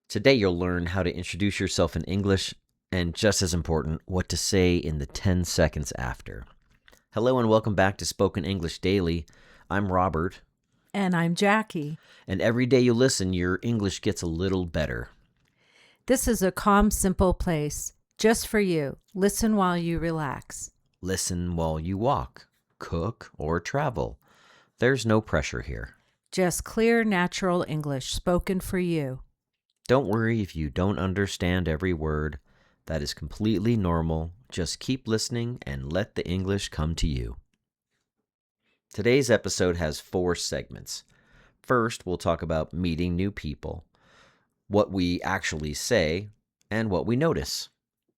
Today you'll learn how to introduce yourself in English and, just as important, what to say in the 10 seconds after. Hello and welcome back to Spoken English Daily. I'm Robert, And I'm Jackie. and every day you listen, your English gets a little better. This is a calm, simple place just for you. Listen while you relax. Listen while you walk, cook, or travel. There's no pressure here. Just clear, natural English spoken for you. Don't worry if you don't understand every word. That is completely normal. Just keep listening and let the English come to you. Today's episode has 4 segments. First, we'll talk about meeting new people, what we actually say, and what we notice.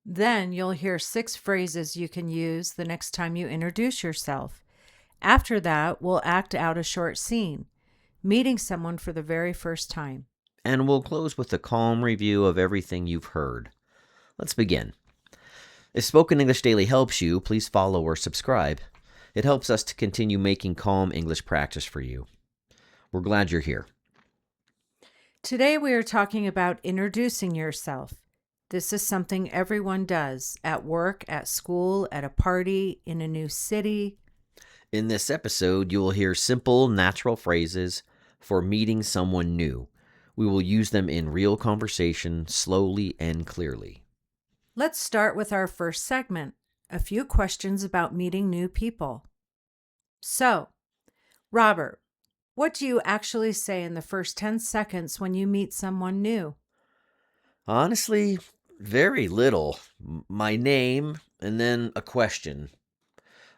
Then you'll hear 6 phrases you can use the next time you introduce yourself. After that, we'll act out a short scene, meeting someone for the very first time. And we'll close with a calm review of everything you've heard. Let's begin. If Spoken English Daily helps you, please follow or subscribe. It helps us to continue making calm English practice for you. We're glad you're here. Today we are talking about introducing yourself. This is something everyone does at work, at school, at a party, in a new city. In this episode, you will hear simple, natural phrases for meeting someone new. We will use them in real conversation, slowly and clearly. Let's start with our first segment, a few questions about meeting new people. So, Robert, what do you actually say in the first 10 seconds when you meet someone new? Honestly, very little. My name and then a question.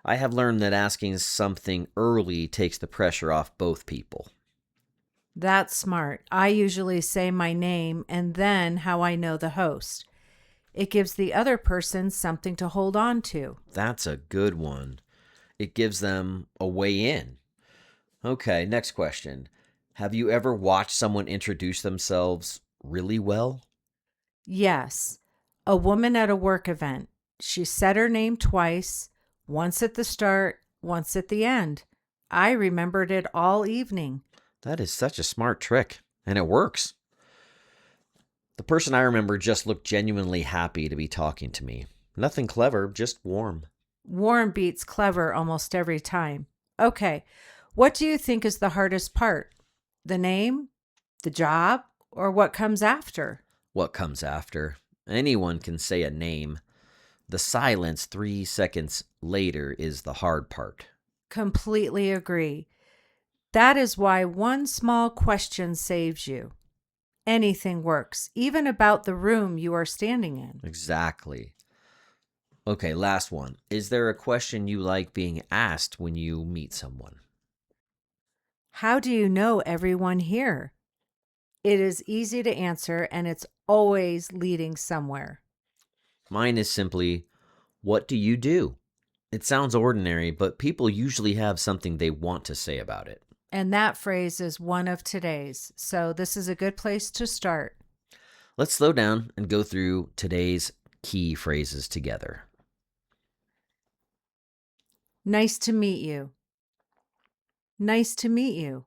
I have learned that asking something early takes the pressure off both people. That's smart. I usually say my name and then how I know the host. It gives the other person something to hold on to. That's a good one. It gives them a way in. Okay, next question. Have you ever watched someone introduce themselves really well? Yes, a woman at a work event. She said her name twice, once at the start, once at the end. I remembered it all evening. That is such a smart trick, and it works. The person I remember just looked genuinely happy to be talking to me. Nothing clever, just warm. Warm beats clever almost every time. Okay, what do you think is the hardest part? The name, the job, or what comes after? What comes after? Anyone can say a name. The silence 3 seconds later is the hard part. Completely agree. That is why one small question saves you. Anything works, even about the room you are standing in. Exactly. Okay, last one. Is there a question you like being asked when you meet someone? How do you know everyone here? It is easy to answer and it's always leading somewhere. Mine is simply, what do you do? It sounds ordinary, but people usually have something they want to say about it. And that phrase is one of today's. So this is a good place to start. Let's slow down and go through today's key phrases together. Nice to meet you. Nice to meet you.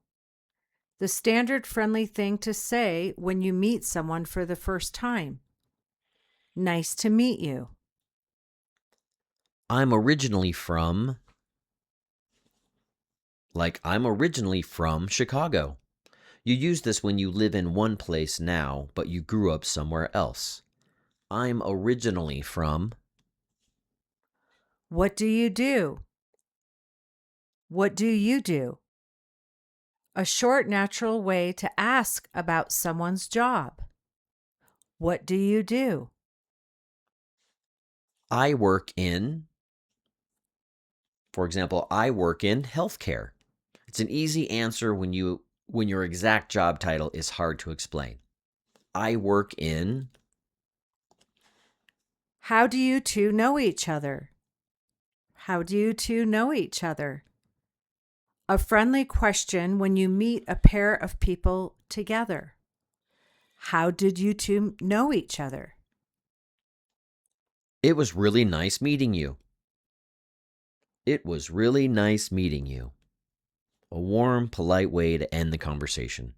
The standard friendly thing to say when you meet someone for the first time. Nice to meet you. I'm originally from Chicago. You use this when you live in one place now, but you grew up somewhere else. I'm originally from. What do you do? What do you do? A short, natural way to ask about someone's job. What do you do? I work in. For example, I work in healthcare. It's an easy answer when your exact job title is hard to explain. I work in. How do you two know each other? How do you two know each other? A friendly question when you meet a pair of people together. How did you two know each other? It was really nice meeting you. It was really nice meeting you. A warm, polite way to end the conversation.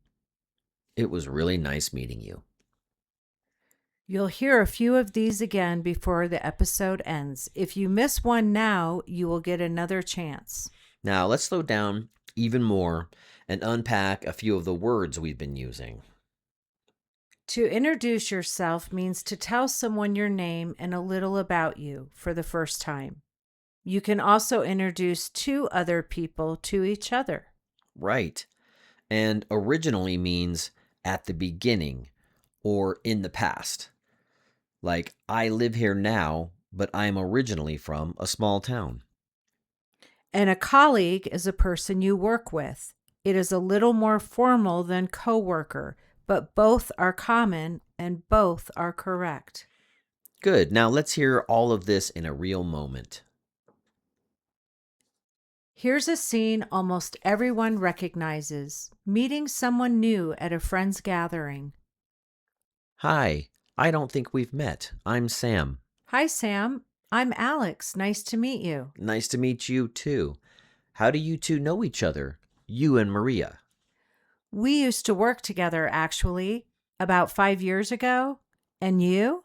It was really nice meeting you. You'll hear a few of these again before the episode ends. If you miss one now, you will get another chance. Now, let's slow down even more and unpack a few of the words we've been using. To introduce yourself means to tell someone your name and a little about you for the first time. You can also introduce two other people to each other. Right. And originally means at the beginning or in the past. Like, I live here now, but I'm originally from a small town. And a colleague is a person you work with. It is a little more formal than coworker, but both are common and both are correct. Good. Now let's hear all of this in a real moment. Here's a scene almost everyone recognizes: meeting someone new at a friend's gathering. Hi, I don't think we've met. I'm Sam. Hi, Sam. I'm Alex. Nice to meet you. Nice to meet you too. How do you two know each other? You and Maria. We used to work together, actually, about 5 years ago. And you?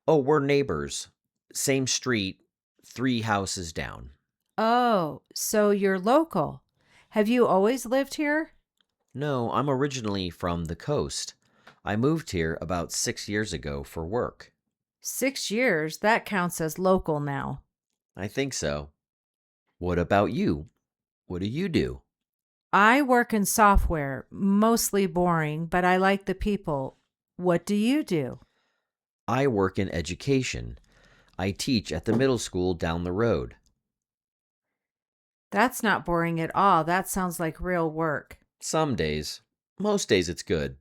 Oh, we're neighbors. Same street, 3 houses down. Oh, so you're local. Have you always lived here? No, I'm originally from the coast. I moved here about 6 years ago for work. 6 years? That counts as local now. I think so. What about you? What do you do? I work in software, mostly boring, but I like the people. What do you do? I work in education. I teach at the middle school down the road. That's not boring at all. That sounds like real work. Some days. Most days it's good.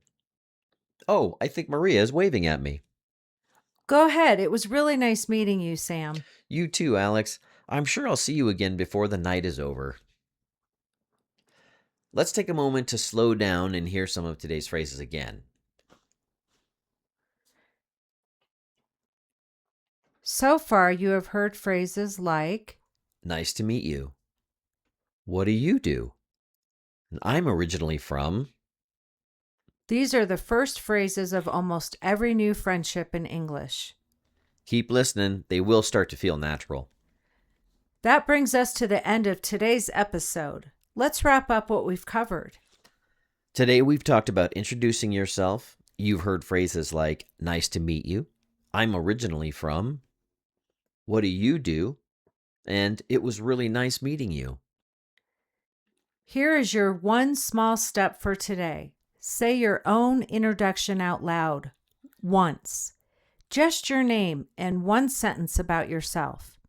Oh, I think Maria is waving at me. Go ahead. It was really nice meeting you, Sam. You too, Alex. I'm sure I'll see you again before the night is over. Let's take a moment to slow down and hear some of today's phrases again. So far, you have heard phrases like, Nice to meet you. What do you do? I'm originally from. these are the first phrases of almost every new friendship in English. Keep listening, they will start to feel natural. That brings us to the end of today's episode. Let's wrap up what we've covered. Today we've talked about introducing yourself. You've heard phrases like, nice to meet you. I'm originally from. What do you do? And it was really nice meeting you. Here is your one small step for today. Say your own introduction out loud once. Just your name and one sentence about yourself.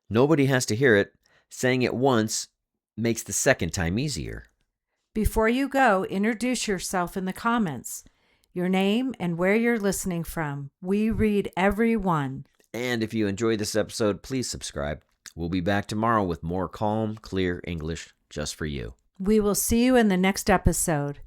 Nobody has to hear it. Saying it once makes the second time easier. Before you go, introduce yourself in the comments. Your name and where you're listening from. We read every one. And if you enjoyed this episode, please subscribe. We'll be back tomorrow with more calm, clear English just for you. We will see you in the next episode.